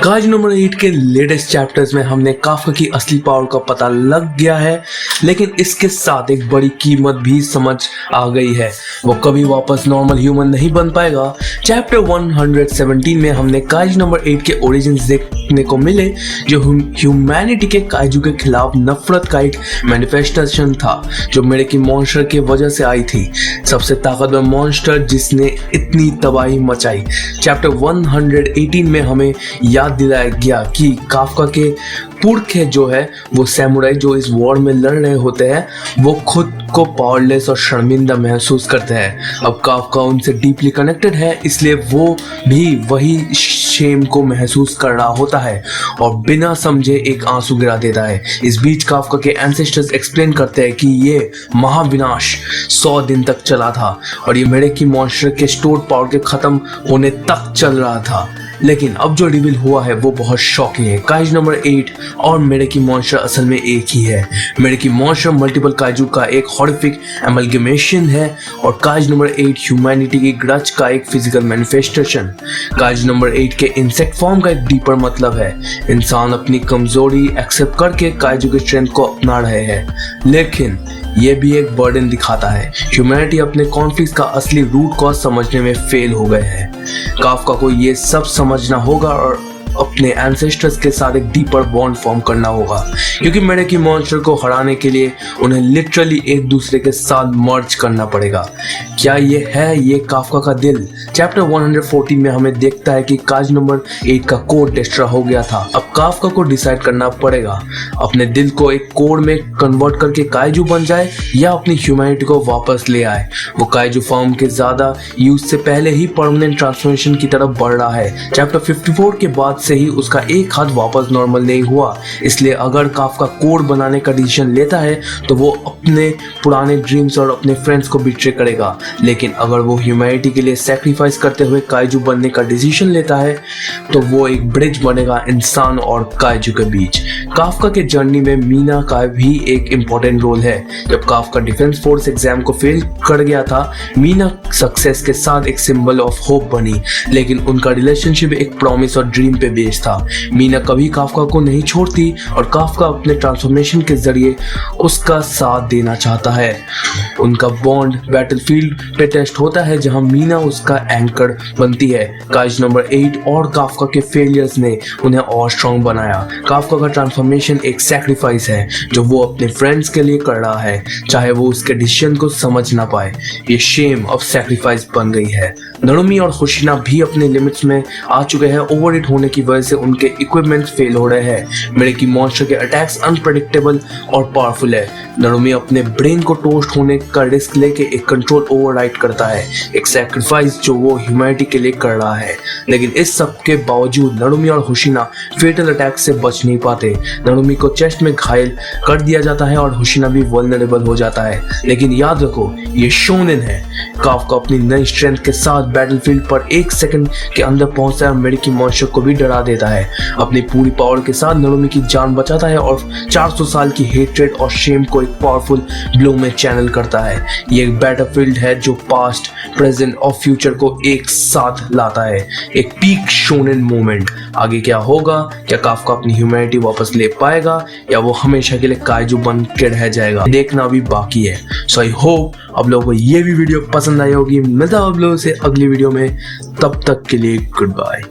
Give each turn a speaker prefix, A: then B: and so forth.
A: काज number 8 के latest chapters में हमने काफ्का की असली पावर का पता लग गया है, लेकिन इसके साथ एक बड़ी कीमत भी समझ आ गई है। वो कभी वापस नॉर्मल ह्यूमन नहीं बन पाएगा। चैप्टर 117 में हमने काज नंबर 8 के ओरिजिन्स देखने को मिले, जो ह्यूमैनिटी के काइजू के खिलाफ नफरत का एक मैनिफेस्टेशन था, जो मेरे की मॉन्स्टर की वजह से आई थी। सबसे ताकतवर मॉन्स्टर जिसने इतनी तबाही मचाई। चैप्टर 118 में हमें याद दिलाया गया कि काफ्का के पुरखे जो है वो सैमुराई जो इस वॉर में लड़ रहे होते हैं, वो खुद को पावरलेस और शर्मिंदा महसूस करते हैं। अब काफ्का उनसे डीपली कनेक्टेड है, इसलिए वो भी वही शेम को महसूस कर रहा होता है और बिना समझे एक आंसू गिरा देता है। इस बीच काफ्का के एंसेस्टर्स एक्सप्लेन करते हैं कि ये महाविनाश 100 दिन तक चला था और ये मेरे की मॉन्स्टर के स्टोर पावर के खत्म होने तक चल रहा था। लेकिन अब जो रिवील हुआ है वो बहुत शॉकिंग है। काज नंबर 8 और मेरे की मॉन्स्टर असल में एक ही है। मेरे की मॉन्स्टर मल्टीपल काजू का एक हॉरिफिक एमलगेमेशन है और काज नंबर 8 ह्यूमैनिटी की ग्रज का एक फिजिकल मैनिफेस्टेशन। काज नंबर 8 के इंसेक्ट फॉर्म का एक डीपर मतलब है। इंसान अपनी कमजोरी एक्सेप्ट करके काजू के स्ट्रेंथ को अपना रहे हैं, लेकिन ये भी एक बर्डन दिखाता है। ह्यूमैनिटी अपने कॉन्फ्लिक्ट का असली रूट कॉज समझने में फेल हो गए हैं। काफ्का को ये सब समझना होगा और अपने एंसेस्टर्स के साथ एक डीपर बॉन्ड फॉर्म करना होगा, क्योंकि मेरे की मॉन्स्टर को हराने के लिए उन्हें लिटरली एक दूसरे के साथ मर्ज करना पड़ेगा। क्या ये काफ्का का दिल? चैप्टर 114 में हमें देखता है कि काज नंबर 8 का कोड डिस्ट्रॉय हो गया था। अब काफ्का को डिसाइड करना पड़ेगा, अपने दिल को एक कोड में कन्वर्ट करके काइजू बन जाए या अपनी ह्यूमैनिटी को वापस ले आए। वो काइजू फॉर्म के ज्यादा यूज से पहले ही परमानेंट ट्रांसफॉर्मेशन की तरफ बढ़ रहा है। चैप्टर 54 के बाद से ही उसका एक हाथ वापस नॉर्मल नहीं हुआ, इसलिए अगर काफ्का कोड बनाने का डिसीजन लेता है तो वो अपने पुराने ड्रीम्स और अपने फ्रेंड्स को बिट्रे करेगा। लेकिन अगर वो ह्यूमैनिटी के लिए सैक्रिफाइस करते हुए काइजू बनने का डिसीजन लेता है तो वो एक ब्रिज बनेगा इंसान और काइजू के बीच। काफ्का के जर्नी में मीना का भी एक इम्पोर्टेंट रोल है। जब काफ्का डिफेंस फोर्स एग्जाम को फेल कर गया था, मीना सक्सेस के साथ एक सिंबल ऑफ होप बनी, लेकिन उनका रिलेशनशिप एक प्रॉमिस और ड्रीम पे बेस्ड था। मीना कभी काफ्का को नहीं छोड़ती और काफ्का अपने ट्रांसफॉर्मेशन के जरिए उसका साथ देना चाहता है। उनका बॉन्ड बैटलफील्ड पे टेस्ट होता है, जहां मीना उसका एंकर बनती है। काज नंबर 8 और काफ्का के फेलियर्स ने उन्हें और स्ट्रॉन्ग बनाया। काफ्का का ट्रांसफॉर्मेशन एक सैक्रिफाइस है जो वो अपने फ्रेंड्स के लिए कर रहा है, चाहे वो उसके डिसीजन को समझ ना पाए। ये शेम ऑफ सैक्रिफाइस बन गई है। नरुमी और होशिना भी अपने लिमिट्स में आ चुके हैं। ओवरहिट होने की वजह से उनके इक्विपमेंट्स फेल हो रहे हैं। मेरे की मॉन्स्टर के अटैक्स अनप्रेडिक्टेबल और पावरफुल है। नरुमी अपने ब्रेन को टोस्ट होने का रिस्क लेके एक कंट्रोल ओवरराइड करता है, एक सैक्रिफाइस जो वो ह्यूमैनिटी के लिए कर रहा है। लेकिन इस सब के बावजूद नरुमी और होशिना फेटल अटैक से बच नहीं पाते। नरुमी को चेस्ट में घायल कर दिया जाता है और होशिना भी वल्नरेबल हो जाता है। लेकिन याद रखो, ये शोनेन है। काफ्का अपनी नई स्ट्रेंथ के साथ बैटलफील्ड पर 1 सेकंड के अंदर पहुंचता है और मेरे की मॉन्स्टर को भी डरा देता है। अपनी पूरी पावर के साथ नरुमी की जान बचाता है और 400 साल की हेट्रेड और शेम को एक पावरफुल ब्लो में चैनल करता है। ये एक बैटलफील्ड है जो पास्ट, प्रेजेंट और फ्यूचर को एक साथ लाता है। एक पीक शोनेन मोमेंट। आगे क्या होगा? क्या काफ्का अपनी ह्यूमैनिटी वापस ले पाएगा या वो हमेशा के लिए काइजू बन के रह जाएगा? देखना भी बाकी है। सो आई होप आप लोगों को ये भी वीडियो पसंद आई होगी। मिलता हूं आप लोगों से अगली वीडियो में, तब तक के लिए गुड बाय।